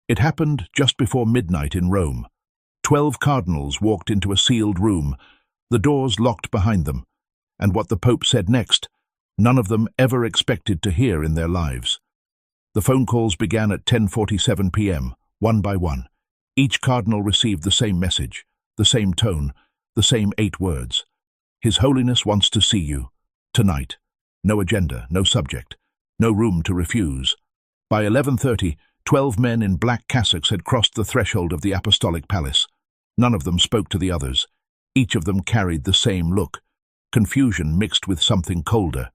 It happened just before midnight in Rome. 12 cardinals walked into a sealed room, the doors locked behind them, and what the Pope said next, none of them ever expected to hear in their lives. The phone calls began at 10:47 p.m., one by one. Each cardinal received the same message, the same tone, the same 8 words. His Holiness wants to see you. Tonight. No agenda, no subject, no room to refuse. By 11:30, 12 men in black cassocks had crossed the threshold of the Apostolic Palace. None of them spoke to the others. Each of them carried the same look, confusion mixed with something colder,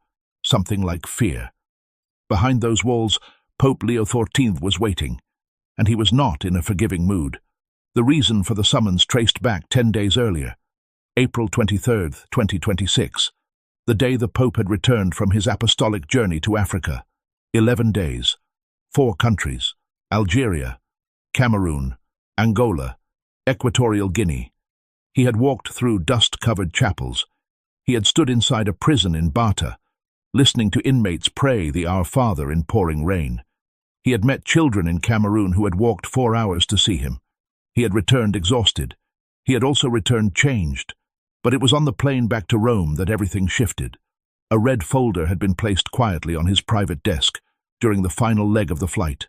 something like fear. Behind those walls, Pope Leo XIV was waiting, and he was not in a forgiving mood. The reason for the summons traced back 10 days earlier, April 23, 2026, the day the Pope had returned from his apostolic journey to Africa. 11 days, 4 countries, Algeria, Cameroon, Angola, Equatorial Guinea. He had walked through dust-covered chapels. He had stood inside a prison in Bata, listening to inmates pray the Our Father in pouring rain. He had met children in Cameroon who had walked 4 hours to see him. He had returned exhausted. He had also returned changed. But it was on the plane back to Rome that everything shifted. A red folder had been placed quietly on his private desk during the final leg of the flight.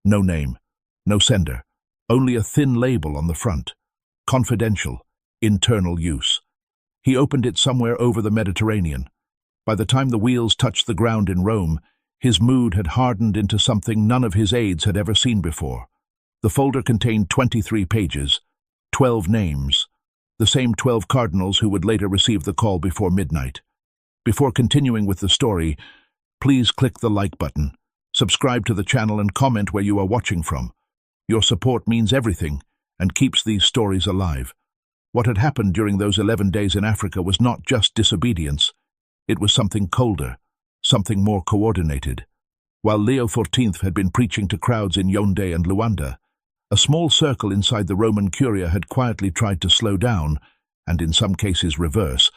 No name, no sender, only a thin label on the front. Confidential, internal use. He opened it somewhere over the Mediterranean. By the time the wheels touched the ground in Rome, his mood had hardened into something none of his aides had ever seen before. The folder contained 23 pages, 12 names, the same 12 cardinals who would later receive the call before midnight. Before continuing with the story, please click the like button, subscribe to the channel and comment where you are watching from. Your support means everything and keeps these stories alive. What had happened during those 11 days in Africa was not just disobedience. It was something colder, something more coordinated. While Leo XIV had been preaching to crowds in Yaoundé and Luanda, a small circle inside the Roman Curia had quietly tried to slow down, and in some cases reverse,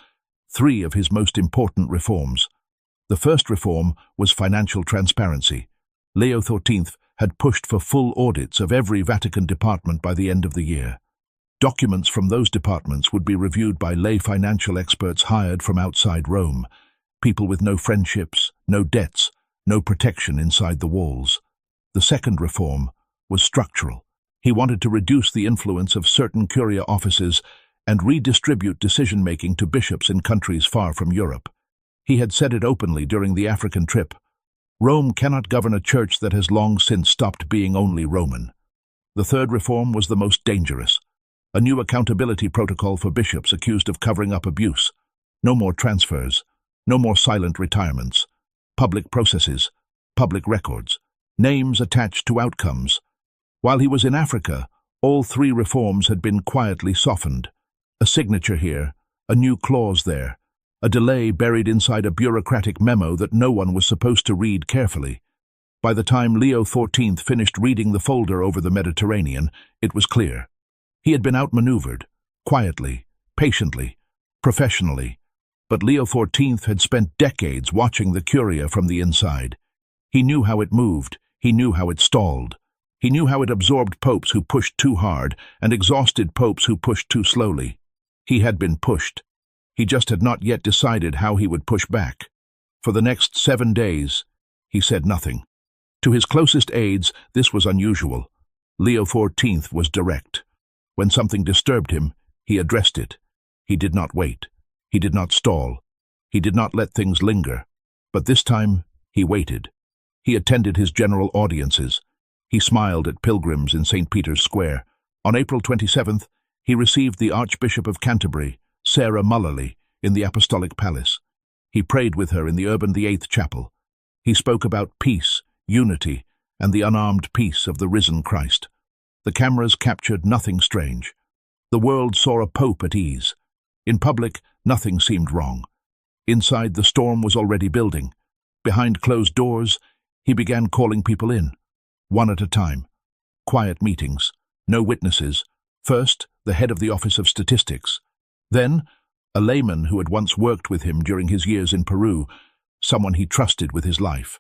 3 of his most important reforms. The first reform was financial transparency. Leo XIV had pushed for full audits of every Vatican department by the end of the year. Documents from those departments would be reviewed by lay financial experts hired from outside Rome, people with no friendships, no debts, no protection inside the walls. The second reform was structural. He wanted to reduce the influence of certain curia offices and redistribute decision-making to bishops in countries far from Europe. He had said it openly during the African trip. Rome cannot govern a church that has long since stopped being only Roman. The third reform was the most dangerous. A new accountability protocol for bishops accused of covering up abuse. No more transfers, no more silent retirements. Public processes, public records, names attached to outcomes. While he was in Africa, all 3 reforms had been quietly softened. A signature here, a new clause there, a delay buried inside a bureaucratic memo that no one was supposed to read carefully. By the time Leo XIV finished reading the folder over the Mediterranean, it was clear. He had been outmaneuvered, quietly, patiently, professionally. But Leo XIV had spent decades watching the Curia from the inside. He knew how it moved, he knew how it stalled. He knew how it absorbed popes who pushed too hard and exhausted popes who pushed too slowly. He had been pushed. He just had not yet decided how he would push back. For the next 7 days, he said nothing. To his closest aides, this was unusual. Leo XIV was direct. When something disturbed him, he addressed it. He did not wait. He did not stall. He did not let things linger. But this time, he waited. He attended his general audiences. He smiled at pilgrims in St. Peter's Square. On April 27th, he received the Archbishop of Canterbury, Sarah Mullaly, in the Apostolic Palace. He prayed with her in the Urban VIII Chapel. He spoke about peace, unity, and the unarmed peace of the risen Christ. The cameras captured nothing strange. The world saw a pope at ease. In public, nothing seemed wrong. Inside, the storm was already building. Behind closed doors, he began calling people in, one at a time. Quiet meetings, no witnesses. First, the head of the Office of Statistics. Then, a layman who had once worked with him during his years in Peru, someone he trusted with his life.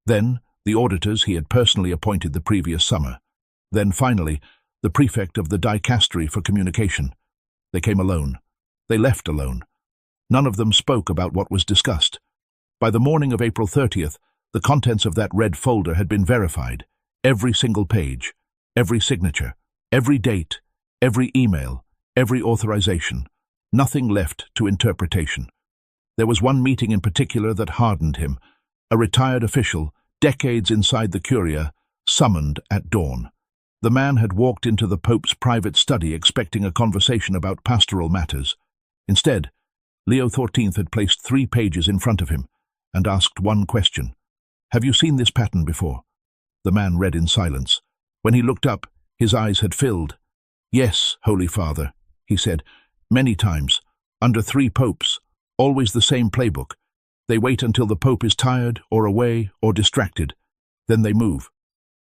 Then, the auditors he had personally appointed the previous summer. Then, finally, the prefect of the dicastery for communication. They came alone. They left alone. None of them spoke about what was discussed. By the morning of April 30th, the contents of that red folder had been verified. Every single page, every signature, every date, every email, every authorization. Nothing left to interpretation. There was one meeting in particular that hardened him. A retired official, decades inside the Curia, summoned at dawn. The man had walked into the Pope's private study expecting a conversation about pastoral matters. Instead, Leo XIV had placed 3 pages in front of him and asked one question. "Have you seen this pattern before?" The man read in silence. When he looked up, his eyes had filled. "Yes, Holy Father," he said, "many times, under 3 popes, always the same playbook. They wait until the Pope is tired or away or distracted. Then they move.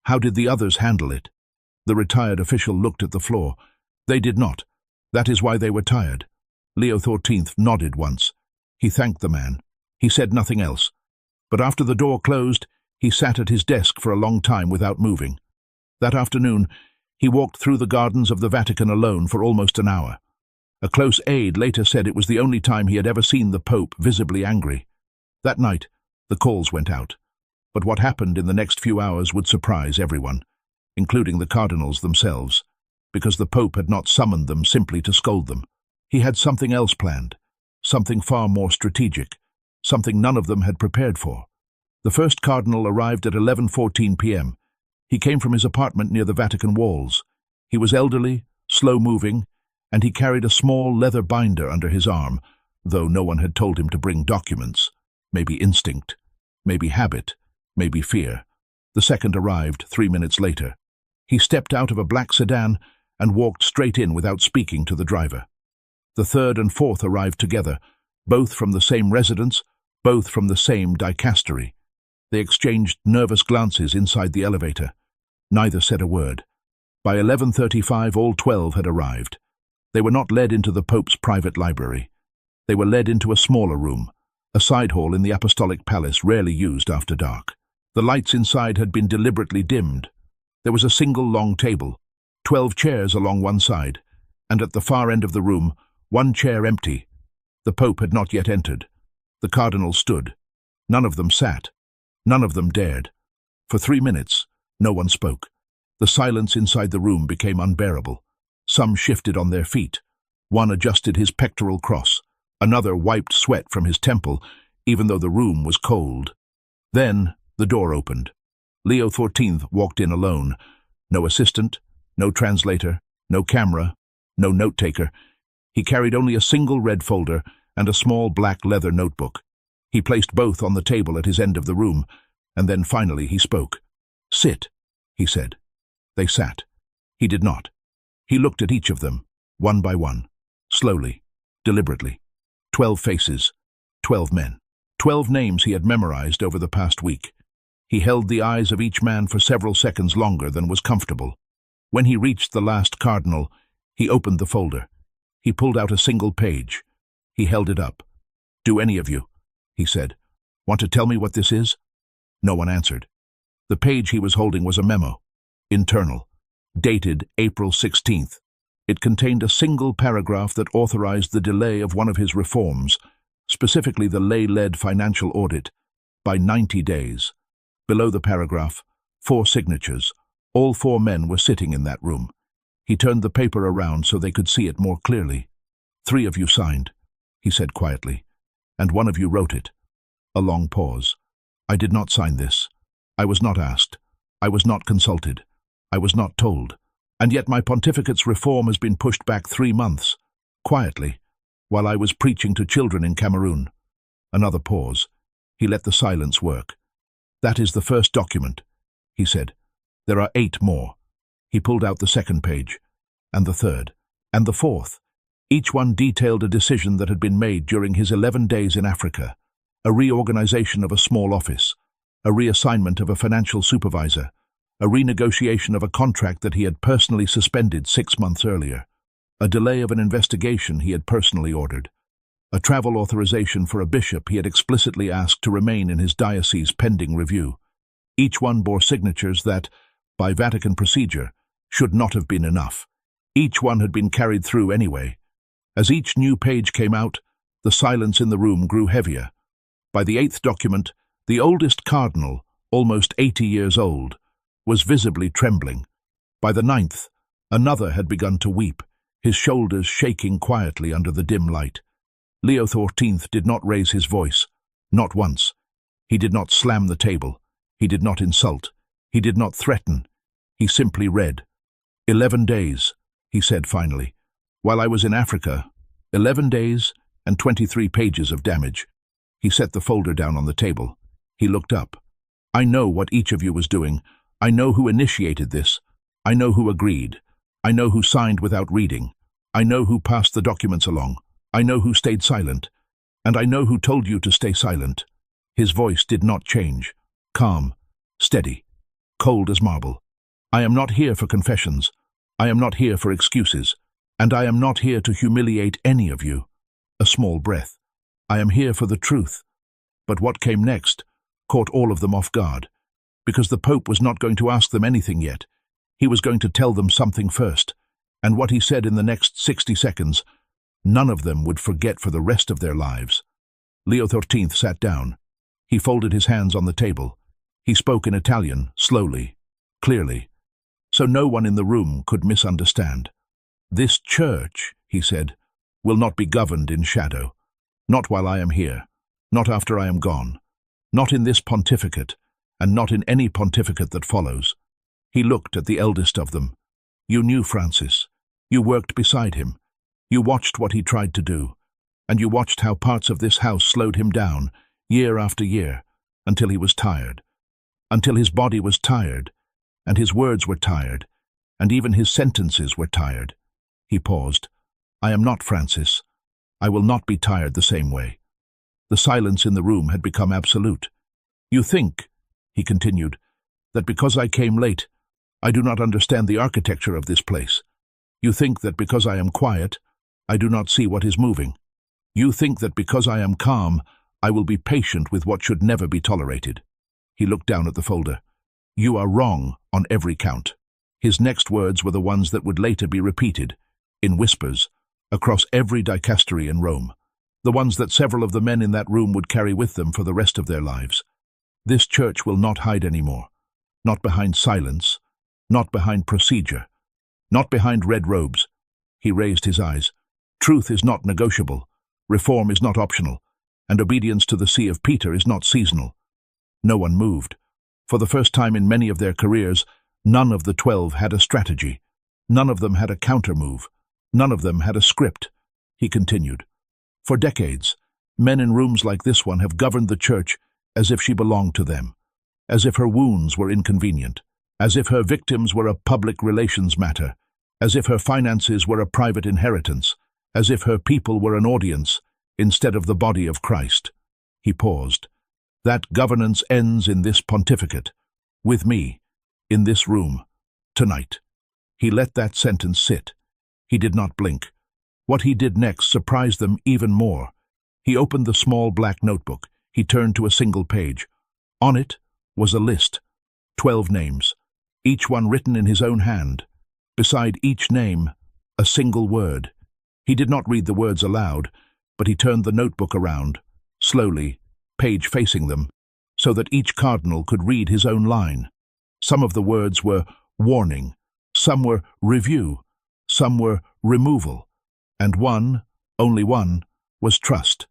How did the others handle it?" The retired official looked at the floor. "They did not. That is why they were tired." Leo XIV nodded once. He thanked the man. He said nothing else. But after the door closed, he sat at his desk for a long time without moving. That afternoon, he walked through the gardens of the Vatican alone for almost an hour. A close aide later said it was the only time he had ever seen the Pope visibly angry. That night, the calls went out. But what happened in the next few hours would surprise everyone, including the Cardinals themselves, because the Pope had not summoned them simply to scold them. He had something else planned, something far more strategic, something none of them had prepared for. The first Cardinal arrived at 11:14 p.m. He came from his apartment near the Vatican walls. He was elderly, slow-moving, and he carried a small leather binder under his arm, though no one had told him to bring documents. Maybe instinct, maybe habit, maybe fear. The second arrived 3 minutes later. He stepped out of a black sedan and walked straight in without speaking to the driver. The third and fourth arrived together, both from the same residence, both from the same dicastery. They exchanged nervous glances inside the elevator. Neither said a word. By 11:35, all 12 had arrived. They were not led into the Pope's private library. They were led into a smaller room, a side hall in the Apostolic Palace rarely used after dark. The lights inside had been deliberately dimmed. There was a single long table, 12 chairs along one side, and at the far end of the room, one chair empty. The Pope had not yet entered. The cardinals stood. None of them sat. None of them dared. For 3 minutes, no one spoke. The silence inside the room became unbearable. Some shifted on their feet. One adjusted his pectoral cross. Another wiped sweat from his temple, even though the room was cold. Then the door opened. Leo XIV walked in alone. No assistant, no translator, no camera, no note-taker. He carried only a single red folder and a small black leather notebook. He placed both on the table at his end of the room, and then finally he spoke. "Sit," he said. They sat. He did not. He looked at each of them, one by one, slowly, deliberately. 12 faces, 12 men, 12 names he had memorized over the past week. He held the eyes of each man for several seconds longer than was comfortable. When he reached the last cardinal, he opened the folder. He pulled out a single page. He held it up. "Do any of you," he said, "want to tell me what this is?" No one answered. The page he was holding was a memo, internal, dated April 16th. It contained a single paragraph that authorized the delay of one of his reforms, specifically the lay-led financial audit, by 90 days. Below the paragraph, 4 signatures. All 4 men were sitting in that room. He turned the paper around so they could see it more clearly. "3 of you signed," he said quietly, "and 1 of you wrote it." A long pause. "I did not sign this. I was not asked. I was not consulted. I was not told. And yet my pontificate's reform has been pushed back 3 months, quietly, while I was preaching to children in Cameroon." Another pause. He let the silence work. "That is the first document," he said. "There are 8 more." He pulled out the second page, and the third, and the fourth. Each one detailed a decision that had been made during his 11 days in Africa, a reorganization of a small office, a reassignment of a financial supervisor, a renegotiation of a contract that he had personally suspended 6 months earlier, a delay of an investigation he had personally ordered, a travel authorization for a bishop he had explicitly asked to remain in his diocese pending review. Each one bore signatures that, by Vatican procedure, should not have been enough. Each one had been carried through anyway. As each new page came out, the silence in the room grew heavier. By the 8th document, the oldest cardinal, almost 80 years old, was visibly trembling. By the 9th, another had begun to weep, his shoulders shaking quietly under the dim light. Leo XIV did not raise his voice, not once. He did not slam the table. He did not insult. He did not threaten. He simply read. 11 days, he said finally. While I was in Africa, 11 days and 23 pages of damage. He set the folder down on the table. He looked up. I know what each of you was doing. I know who initiated this. I know who agreed. I know who signed without reading. I know who passed the documents along. I know who stayed silent. And I know who told you to stay silent. His voice did not change. Calm, steady, cold as marble. I am not here for confessions. I am not here for excuses. And I am not here to humiliate any of you. A small breath. I am here for the truth. But what came next caught all of them off guard, because the Pope was not going to ask them anything yet. He was going to tell them something first, and what he said in the next 60 seconds, none of them would forget for the rest of their lives. Leo XIII sat down. He folded his hands on the table. He spoke in Italian, slowly, clearly, so no one in the room could misunderstand. This church, he said, will not be governed in shadow. Not while I am here, not after I am gone, not in this pontificate, and not in any pontificate that follows. He looked at the eldest of them. You knew Francis. You worked beside him. You watched what he tried to do, and you watched how parts of this house slowed him down, year after year, until he was tired, until his body was tired, and his words were tired, and even his sentences were tired. He paused. I am not Francis. I will not be tired the same way. The silence in the room had become absolute. You think, he continued, that because I came late, I do not understand the architecture of this place. You think that because I am quiet, I do not see what is moving. You think that because I am calm, I will be patient with what should never be tolerated. He looked down at the folder. You are wrong on every count. His next words were the ones that would later be repeated, in whispers, across every dicastery in Rome, the ones that several of the men in that room would carry with them for the rest of their lives. This church will not hide anymore, not behind silence, not behind procedure, not behind red robes. He raised his eyes. Truth is not negotiable, reform is not optional, and obedience to the See of Peter is not seasonal. No one moved. For the first time in many of their careers, none of the 12 had a strategy. None of them had a counter-move. None of them had a script. He continued. For decades, men in rooms like this one have governed the church as if she belonged to them, as if her wounds were inconvenient, as if her victims were a public relations matter, as if her finances were a private inheritance, as if her people were an audience instead of the body of Christ. He paused. That governance ends in this pontificate, with me, in this room, tonight. He let that sentence sit. He did not blink. What he did next surprised them even more. He opened the small black notebook. He turned to a single page. On it was a list, 12 names, each one written in his own hand. Beside each name, a single word. He did not read the words aloud, but he turned the notebook around, slowly, page facing them, so that each cardinal could read his own line. Some of the words were warning, some were review, some were removal, and one, only one, was trust.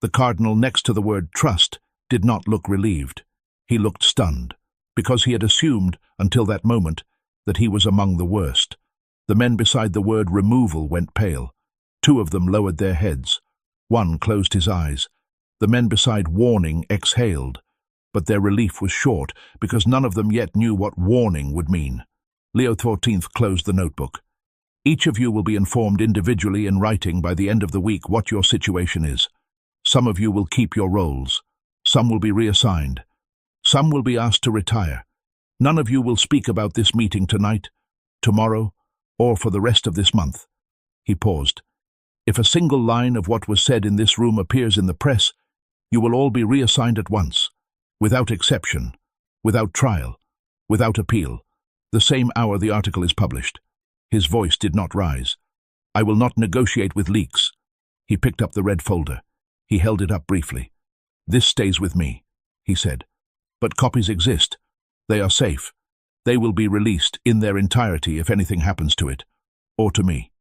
The cardinal next to the word trust did not look relieved. He looked stunned, because he had assumed, until that moment, that he was among the worst. The men beside the word removal went pale. 2 of them lowered their heads. 1 closed his eyes. The men beside warning exhaled, but their relief was short, because none of them yet knew what warning would mean. Leo XIV closed the notebook. Each of you will be informed individually in writing by the end of the week what your situation is. Some of you will keep your roles. Some will be reassigned. Some will be asked to retire. None of you will speak about this meeting tonight, tomorrow, or for the rest of this month. He paused. If a single line of what was said in this room appears in the press, you will all be reassigned at once, without exception, without trial, without appeal. The same hour the article is published. His voice did not rise. I will not negotiate with leaks. He picked up the red folder. He held it up briefly. This stays with me, he said. But copies exist. They are safe. They will be released in their entirety if anything happens to it, or to me.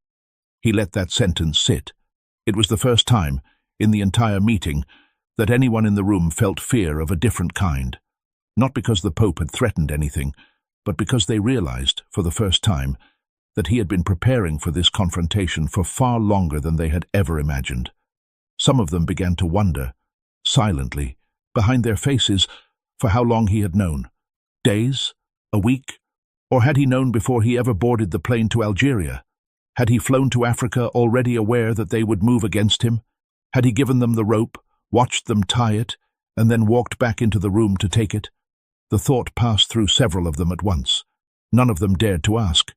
He let that sentence sit. It was the first time, in the entire meeting, that anyone in the room felt fear of a different kind. Not because the Pope had threatened anything, but because they realized, for the first time, that he had been preparing for this confrontation for far longer than they had ever imagined. Some of them began to wonder, silently, behind their faces, for how long he had known. Days? A week? Or had he known before he ever boarded the plane to Algeria? Had he flown to Africa already aware that they would move against him? Had he given them the rope, watched them tie it, and then walked back into the room to take it? The thought passed through several of them at once. None of them dared to ask,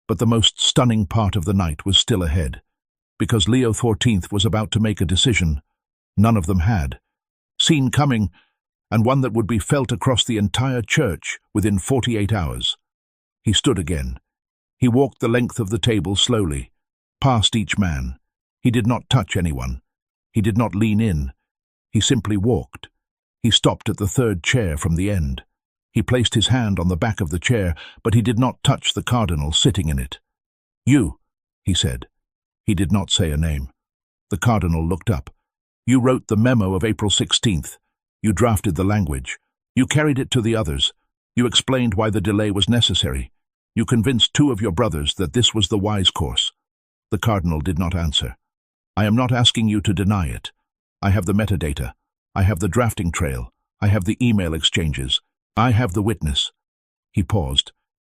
but the most stunning part of the night was still ahead. Because Leo XIV was about to make a decision, none of them had. Seen coming, and one that would be felt across the entire church within 48 hours. He stood again. He walked the length of the table slowly, past each man. He did not touch anyone. He did not lean in. He simply walked. He stopped at the third chair from the end. He placed his hand on the back of the chair, but he did not touch the cardinal sitting in it. You, he said. He did not say a name. The cardinal looked up. You wrote the memo of April 16th. You drafted the language. You carried it to the others. You explained why the delay was necessary. You convinced 2 of your brothers that this was the wise course. The cardinal did not answer. I am not asking you to deny it. I have the metadata. I have the drafting trail. I have the email exchanges. I have the witness. He paused.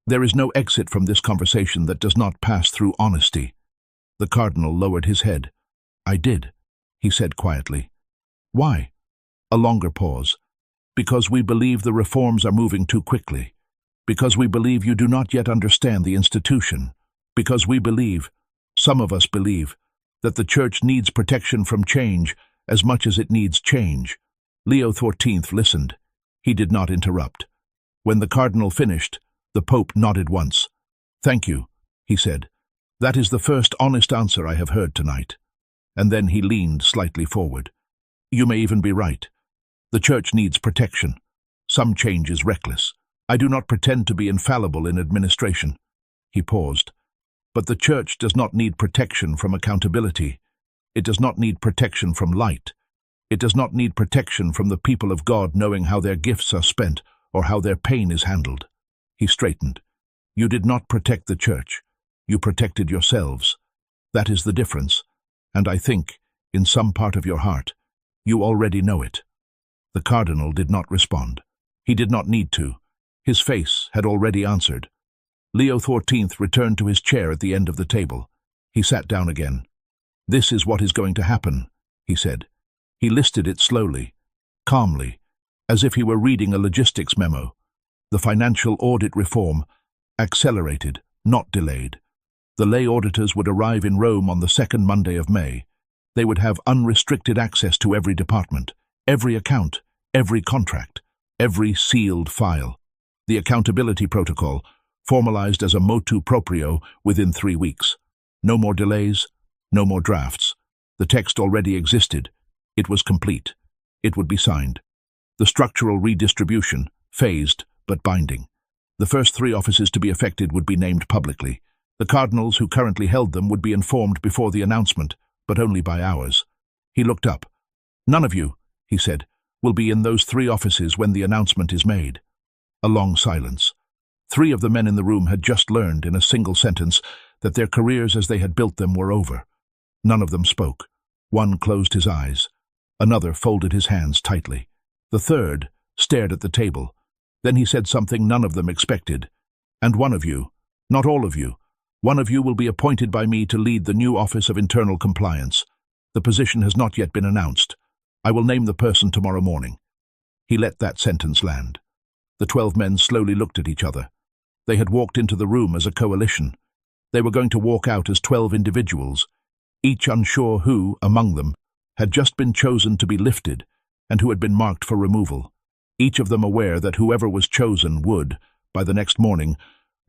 There is no exit from this conversation that does not pass through honesty. The cardinal lowered his head. I did, he said quietly. Why? A longer pause. Because we believe the reforms are moving too quickly. Because we believe you do not yet understand the institution. Because we believe, some of us believe, that the Church needs protection from change as much as it needs change. Leo XIV listened. He did not interrupt. When the cardinal finished, the Pope nodded once. Thank you, he said. That is the first honest answer I have heard tonight. And then he leaned slightly forward. You may even be right. The Church needs protection. Some change is reckless. I do not pretend to be infallible in administration. He paused. But the Church does not need protection from accountability. It does not need protection from light. It does not need protection from the people of God knowing how their gifts are spent or how their pain is handled. He straightened. You did not protect the Church. You protected yourselves. That is the difference. And I think, in some part of your heart, you already know it. The cardinal did not respond. He did not need to. His face had already answered. Leo XIV returned to his chair at the end of the table. He sat down again. This is what is going to happen, he said. He listed it slowly, calmly, as if he were reading a logistics memo. The financial audit reform, accelerated, not delayed. The lay auditors would arrive in Rome on the 2nd Monday of May. They would have unrestricted access to every department, every account, every contract, every sealed file. The accountability protocol, formalized as a motu proprio within 3 weeks. No more delays, no more drafts. The text already existed. It was complete. It would be signed. The structural redistribution, phased but binding. The first 3 offices to be affected would be named publicly. The cardinals who currently held them would be informed before the announcement, but only by hours. He looked up. None of you, he said, will be in those 3 offices when the announcement is made. A long silence. 3 of the men in the room had just learned in a single sentence that their careers as they had built them were over. None of them spoke. One closed his eyes. Another folded his hands tightly. The third stared at the table. Then he said something none of them expected. And one of you, not all of you, one of you will be appointed by me to lead the new Office of Internal Compliance. The position has not yet been announced. I will name the person tomorrow morning. He let that sentence land. The 12 men slowly looked at each other. They had walked into the room as a coalition. They were going to walk out as 12 individuals, each unsure who, among them, had just been chosen to be lifted and who had been marked for removal, each of them aware that whoever was chosen would, by the next morning,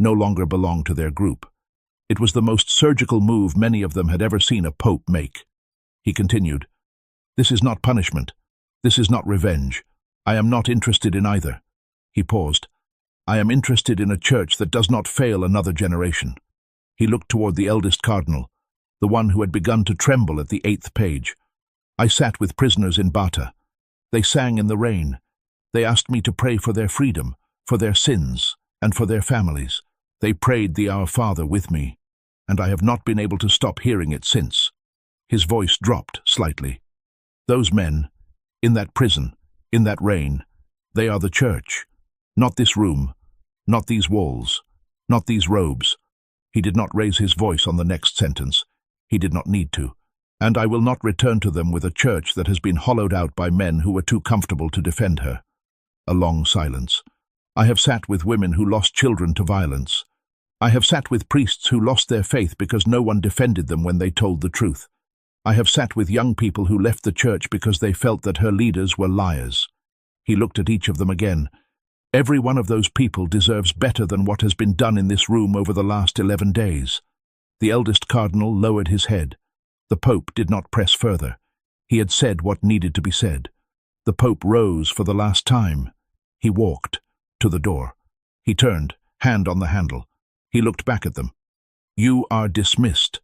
no longer belonged to their group. It was the most surgical move many of them had ever seen a pope make. He continued, "This is not punishment. This is not revenge. I am not interested in either." He paused. "I am interested in a church that does not fail another generation." He looked toward the eldest cardinal, the one who had begun to tremble at the 8th page. "I sat with prisoners in Bata. They sang in the rain. They asked me to pray for their freedom, for their sins, and for their families. They prayed the Our Father with me, and I have not been able to stop hearing it since." His voice dropped slightly. "Those men, in that prison, in that rain, they are the church. Not this room, not these walls, not these robes." He did not raise his voice on the next sentence. He did not need to. "And I will not return to them with a church that has been hollowed out by men who were too comfortable to defend her." A long silence. "I have sat with women who lost children to violence. I have sat with priests who lost their faith because no one defended them when they told the truth. I have sat with young people who left the church because they felt that her leaders were liars." He looked at each of them again. "Every one of those people deserves better than what has been done in this room over the last 11 days. The eldest cardinal lowered his head. The Pope did not press further. He had said what needed to be said. The Pope rose for the last time. He walked to the door. He turned, hand on the handle. He looked back at them. "You are dismissed.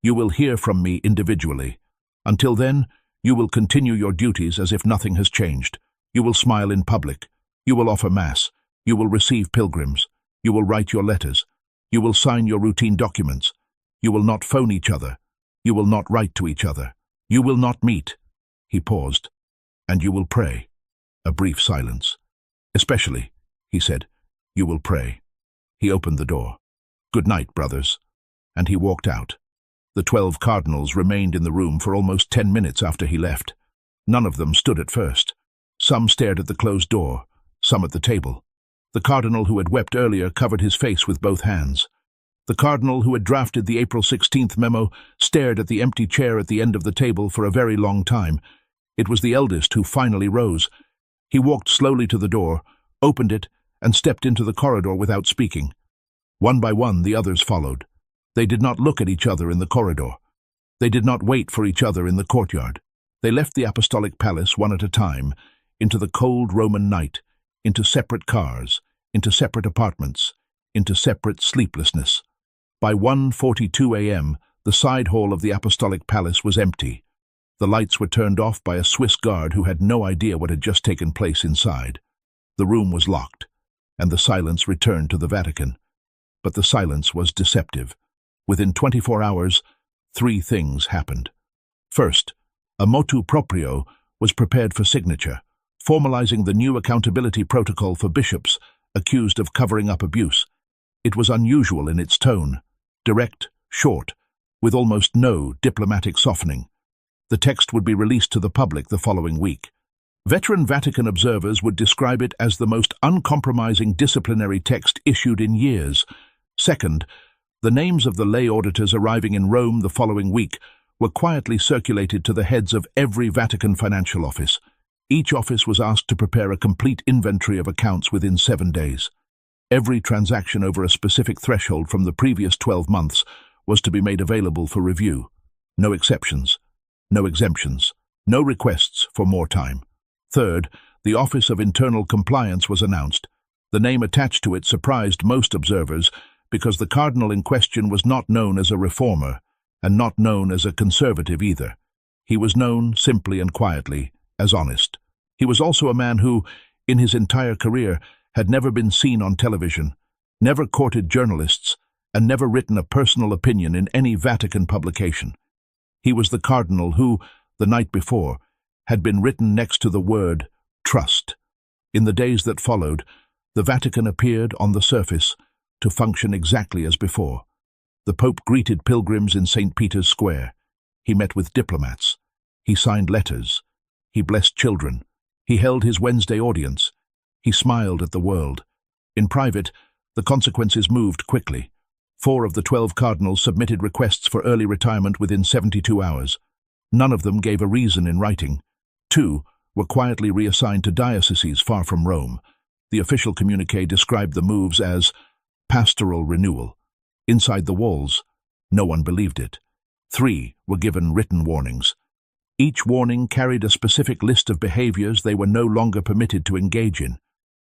You will hear from me individually. Until then, you will continue your duties as if nothing has changed. You will smile in public. You will offer Mass. You will receive pilgrims. You will write your letters. You will sign your routine documents. You will not phone each other. You will not write to each other. You will not meet." He paused. "And you will pray." A brief silence. "Especially," he said, "you will pray." He opened the door. "Good night, brothers." And he walked out. The 12 cardinals remained in the room for almost 10 minutes after he left. None of them stood at first. Some stared at the closed door, some at the table. The cardinal who had wept earlier covered his face with both hands. The cardinal who had drafted the April 16th memo stared at the empty chair at the end of the table for a very long time. It was the eldest who finally rose. He walked slowly to the door, opened it, and stepped into the corridor without speaking. One by one, the others followed. They did not look at each other in the corridor. They did not wait for each other in the courtyard. They left the apostolic palace one at a time, into the cold Roman night, into separate cars, into separate apartments, into separate sleeplessness. By 1:42 a.m., the side hall of the apostolic palace was empty. The lights were turned off by a Swiss guard who had no idea what had just taken place inside. The room was locked, and the silence returned to the Vatican. But the silence was deceptive. Within 24 hours, 3 things happened. First, a motu proprio was prepared for signature, formalizing the new accountability protocol for bishops accused of covering up abuse. It was unusual in its tone, direct, short, with almost no diplomatic softening. The text would be released to the public the following week. Veteran Vatican observers would describe it as the most uncompromising disciplinary text issued in years. Second, the names of the lay auditors arriving in Rome the following week were quietly circulated to the heads of every Vatican financial office. Each office was asked to prepare a complete inventory of accounts within 7 days. Every transaction over a specific threshold from the previous 12 months was to be made available for review. No exceptions, no exemptions, no requests for more time. Third, the Office of Internal Compliance was announced. The name attached to it surprised most observers because the cardinal in question was not known as a reformer and not known as a conservative either. He was known, simply and quietly, as honest. He was also a man who, in his entire career, had never been seen on television, never courted journalists, and never written a personal opinion in any Vatican publication. He was the cardinal who, the night before, had been written next to the word trust. In the days that followed, the Vatican appeared, on the surface, to function exactly as before. The Pope greeted pilgrims in St. Peter's Square. He met with diplomats. He signed letters. He blessed children. He held his Wednesday audience. He smiled at the world. In private, the consequences moved quickly. 4 of the 12 cardinals submitted requests for early retirement within 72 hours. None of them gave a reason in writing. 2 were quietly reassigned to dioceses far from Rome. The official communiqué described the moves as pastoral renewal. Inside the walls, no one believed it. 3 were given written warnings. Each warning carried a specific list of behaviors they were no longer permitted to engage in.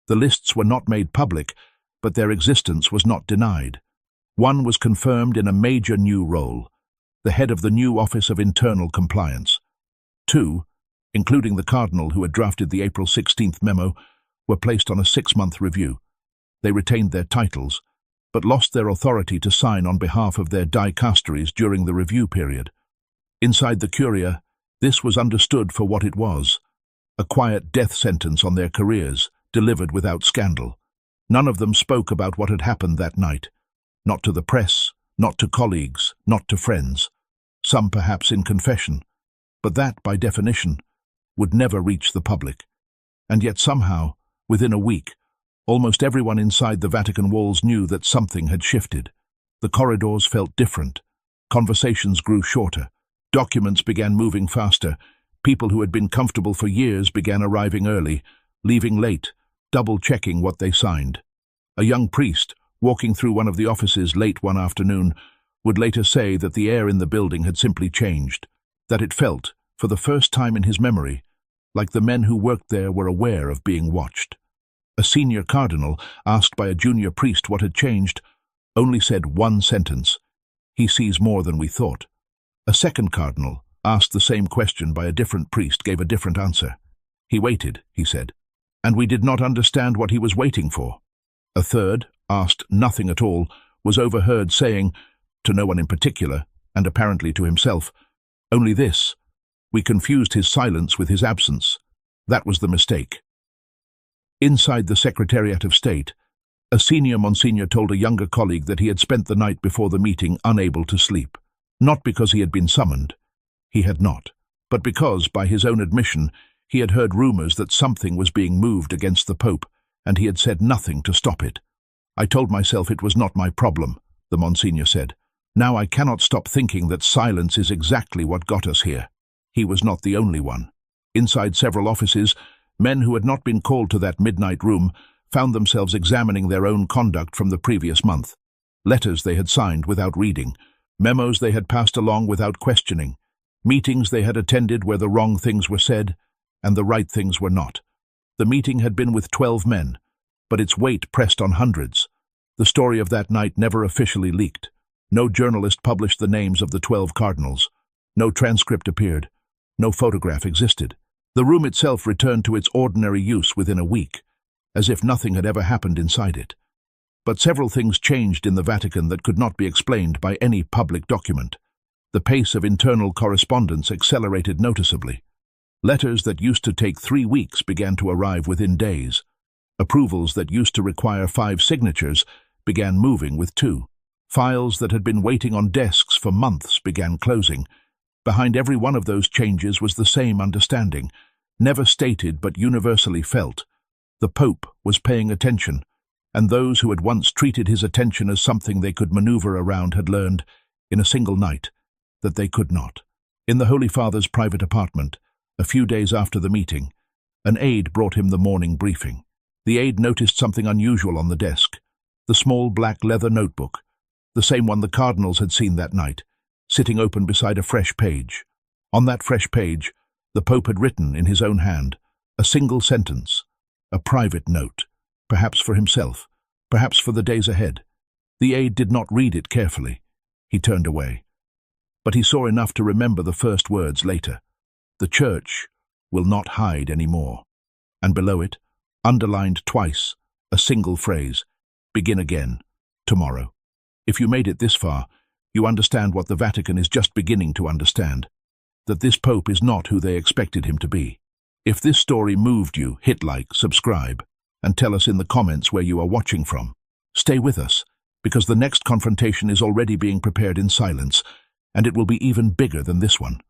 The lists were not made public, but their existence was not denied. One was confirmed in a major new role, the head of the new Office of Internal Compliance. 2, including the Cardinal who had drafted the April 16th memo, were placed on a 6-month review. They retained their titles, but lost their authority to sign on behalf of their dicasteries during the review period. Inside the Curia, this was understood for what it was, a quiet death sentence on their careers, delivered without scandal. None of them spoke about what had happened that night. Not to the press, not to colleagues, not to friends. Some perhaps in confession, but that, by definition, would never reach the public. And yet somehow, within a week, almost everyone inside the Vatican walls knew that something had shifted. The corridors felt different. Conversations grew shorter. Documents began moving faster. People who had been comfortable for years began arriving early, leaving late, double-checking what they signed. A young priest, walking through one of the offices late one afternoon, would later say that the air in the building had simply changed, that it felt, for the first time in his memory, like the men who worked there were aware of being watched. A senior cardinal, asked by a junior priest what had changed, only said one sentence: "He sees more than we thought." A second cardinal, asked the same question by a different priest, gave a different answer. "He waited," he said, "and we did not understand what he was waiting for." A third, asked nothing at all, was overheard saying, to no one in particular, and apparently to himself, only this: "We confused his silence with his absence. That was the mistake." Inside the Secretariat of State, a senior Monsignor told a younger colleague that he had spent the night before the meeting unable to sleep. Not because he had been summoned. He had not. But because, by his own admission, he had heard rumors that something was being moved against the Pope, and he had said nothing to stop it. "I told myself it was not my problem," the Monsignor said. "Now I cannot stop thinking that silence is exactly what got us here." He was not the only one. Inside several offices, men who had not been called to that midnight room found themselves examining their own conduct from the previous month. Letters they had signed without reading, memos they had passed along without questioning, meetings they had attended where the wrong things were said and the right things were not. The meeting had been with 12 men, but its weight pressed on hundreds. The story of that night never officially leaked. No journalist published the names of the 12 cardinals. No transcript appeared. No photograph existed. The room itself returned to its ordinary use within a week, as if nothing had ever happened inside it. But several things changed in the Vatican that could not be explained by any public document. The pace of internal correspondence accelerated noticeably. Letters that used to take 3 weeks began to arrive within days. Approvals that used to require 5 signatures began moving with 2. Files that had been waiting on desks for months began closing. Behind every one of those changes was the same understanding, never stated but universally felt. The Pope was paying attention, and those who had once treated his attention as something they could maneuver around had learned, in a single night, that they could not. In the Holy Father's private apartment, a few days after the meeting, an aide brought him the morning briefing. The aide noticed something unusual on the desk: the small black leather notebook, the same one the Cardinals had seen that night, sitting open beside a fresh page. On that fresh page, the Pope had written in his own hand a single sentence, a private note, perhaps for himself, perhaps for the days ahead. The aide did not read it carefully. He turned away. But he saw enough to remember the first words later: "The Church will not hide any more." And below it, underlined twice, a single phrase: "Begin again, tomorrow." If you made it this far, you understand what the Vatican is just beginning to understand: that this Pope is not who they expected him to be. If this story moved you, hit like, subscribe, and tell us in the comments where you are watching from. Stay with us, because the next confrontation is already being prepared in silence, and it will be even bigger than this one.